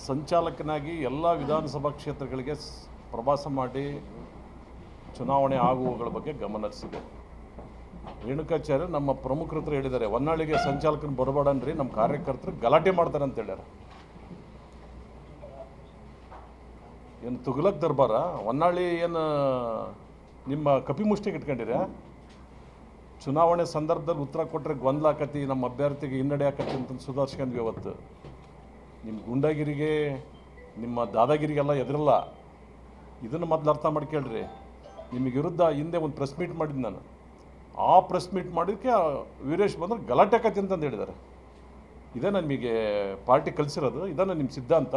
ಸಂಚಾಲಕನಾಗಿ ಎಲ್ಲ ವಿಧಾನಸಭಾ ಕ್ಷೇತ್ರಗಳಿಗೆ ಪ್ರವಾಸ ಮಾಡಿ ಚುನಾವಣೆ ಆಗುವಗಳ ಬಗ್ಗೆ ಗಮನ ಹರಿಸಿದೆ. ರೇಣುಕಾಚಾರ್ಯ ನಮ್ಮ ಪ್ರಮುಖರ ಹತ್ರ ಹೇಳಿದ್ದಾರೆ, ಹೊನ್ನಾಳಿಗೆ ಸಂಚಾಲಕನ ಬರಬೇಡನ್ರಿ, ನಮ್ಮ ಕಾರ್ಯಕರ್ತರು ಗಲಾಟೆ ಮಾಡ್ತಾರೆ ಅಂತ ಹೇಳ್ಯಾರ. ಏನು ತುಘಲಕ್ ದರ್ಬಾರ? ಹೊನ್ನಾಳಿ ಏನು ನಿಮ್ಮ ಕಪಿಮುಷ್ಟಿಗೆ ಇಟ್ಕೊಂಡಿರ? ಚುನಾವಣೆ ಸಂದರ್ಭದಲ್ಲಿ ಉತ್ತರ ಕೊಟ್ಟರೆ ಗೊಂದಲ ಆಕತಿ, ನಮ್ಮ ಅಭ್ಯರ್ಥಿಗೆ ಹಿನ್ನಡೆ ಆಕತಿ ಅಂತ ಸುಧಾರಿಸ್ಕೊಂಡ್ವಿ. ಇವತ್ತು ನಿಮ್ಮ ಗುಂಡಾಗಿರಿಗೆ ನಿಮ್ಮ ದಾದಾಗಿರಿಗೆಲ್ಲ ಎದುರಲ್ಲ. ಇದನ್ನು ಮೊದಲು ಅರ್ಥ ಮಾಡ್ಕೇಳ್ರಿ. ನಿಮಗೆ ವಿರುದ್ಧ ಹಿಂದೆ ಒಂದು ಪ್ರೆಸ್ ಮೀಟ್ ಮಾಡಿದ್ದು ನಾನು. ಆ ಪ್ರೆಸ್ ಮೀಟ್ ಮಾಡೋಕ್ಕೆ ವೀರೇಶ್ ಬಂದ್ರೆ ಗಲಾಟೆ ಆಕತಿ ಅಂತಂದು ಹೇಳಿದ್ದಾರೆ. ಇದೇ ನಿಮಗೆ ಪಾರ್ಟಿ ಕಲಿಸಿರೋದು? ಇದನ್ನು ನಿಮ್ಮ ಸಿದ್ಧಾಂತ?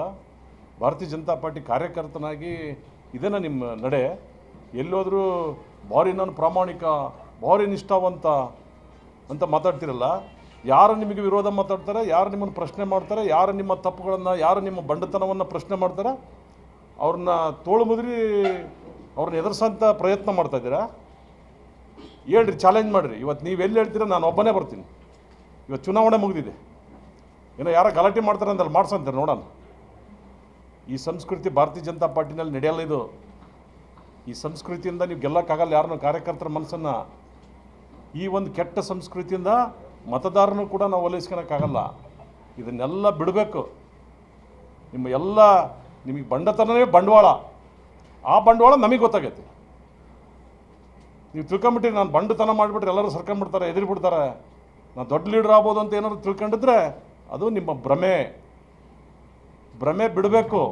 ಭಾರತೀಯ ಜನತಾ ಪಾರ್ಟಿ ಕಾರ್ಯಕರ್ತನಾಗಿ ಇದೇನ ನಿಮ್ಮ ನಡೆ? ಎಲ್ಲೋದ್ರೂ ಭಾರಿ ನಾನು ಪ್ರಾಮಾಣಿಕ, ಭಾರಿ ನಿಷ್ಠಾವಂತ ಅಂತ ಮಾತಾಡ್ತಿರಲ್ಲ. ಯಾರು ನಿಮಗೆ ವಿರೋಧ ಮಾತಾಡ್ತಾರೆ, ಯಾರು ನಿಮ್ಮನ್ನು ಪ್ರಶ್ನೆ ಮಾಡ್ತಾರೆ, ಯಾರು ನಿಮ್ಮ ತಪ್ಪುಗಳನ್ನು, ಯಾರು ನಿಮ್ಮ ಬಂಡತನವನ್ನು ಪ್ರಶ್ನೆ ಮಾಡ್ತಾರೆ, ಅವ್ರನ್ನ ತೋಳು ಮುದ್ರಿ ಅವ್ರನ್ನ ಎದುರಿಸೋಂಥ ಪ್ರಯತ್ನ ಮಾಡ್ತಾಯಿದ್ದೀರಾ? ಹೇಳ್ರಿ, ಚಾಲೆಂಜ್ ಮಾಡಿರಿ. ಇವತ್ತು ನೀವು ಎಲ್ಲಿ ಹೇಳ್ತೀರ, ನಾನು ಒಬ್ಬನೇ ಬರ್ತೀನಿ. ಇವತ್ತು ಚುನಾವಣೆ ಮುಗಿದಿದೆ, ಏನೋ ಯಾರೋ ಗಲಾಟೆ ಮಾಡ್ತಾರೆ ಅಂದಲ್ಲಿ ಮಾಡ್ಸಂತಾರೆ, ನೋಡೋಣ. ಈ ಸಂಸ್ಕೃತಿ ಭಾರತೀಯ ಜನತಾ ಪಾರ್ಟಿನಲ್ಲಿ ನಡೆಯಲ್ಲ. ಇದು ಈ ಸಂಸ್ಕೃತಿಯಿಂದ ನೀವು ಗೆಲ್ಲಕ್ಕಾಗಲ್ಲ ಯಾರನ್ನೂ, ಕಾರ್ಯಕರ್ತರ ಮನಸ್ಸನ್ನು. ಈ ಒಂದು ಕೆಟ್ಟ ಸಂಸ್ಕೃತಿಯಿಂದ ಮತದಾರನೂ ಕೂಡ ನಾವು ಒಲೈಸ್ಕೊಳಕ್ಕಾಗಲ್ಲ. ಇದನ್ನೆಲ್ಲ ಬಿಡಬೇಕು. ನಿಮಗೆ ಬಂಡತನವೇ ಬಂಡವಾಳ. ಆ ಬಂಡವಾಳ ನಮಗೆ ಗೊತ್ತಾಗೈತಿ. ನೀವು ತಿಳ್ಕೊಂಬಿಟ್ಟಿರಿ, ನಾನು ಬಂಡತನ ಮಾಡಿಬಿಟ್ರೆ ಎಲ್ಲರೂ ಸರ್ಕೊಂಡ್ಬಿಡ್ತಾರೆ, ಎದುರಿಬಿಡ್ತಾರೆ, ನಾನು ದೊಡ್ಡ ಲೀಡರ್ ಆಗ್ಬೋದು ಅಂತ ಏನಾದ್ರು ತಿಳ್ಕೊಂಡಿದ್ರೆ ಅದು ನಿಮ್ಮ ಭ್ರಮೆ ಬಿಡಬೇಕು.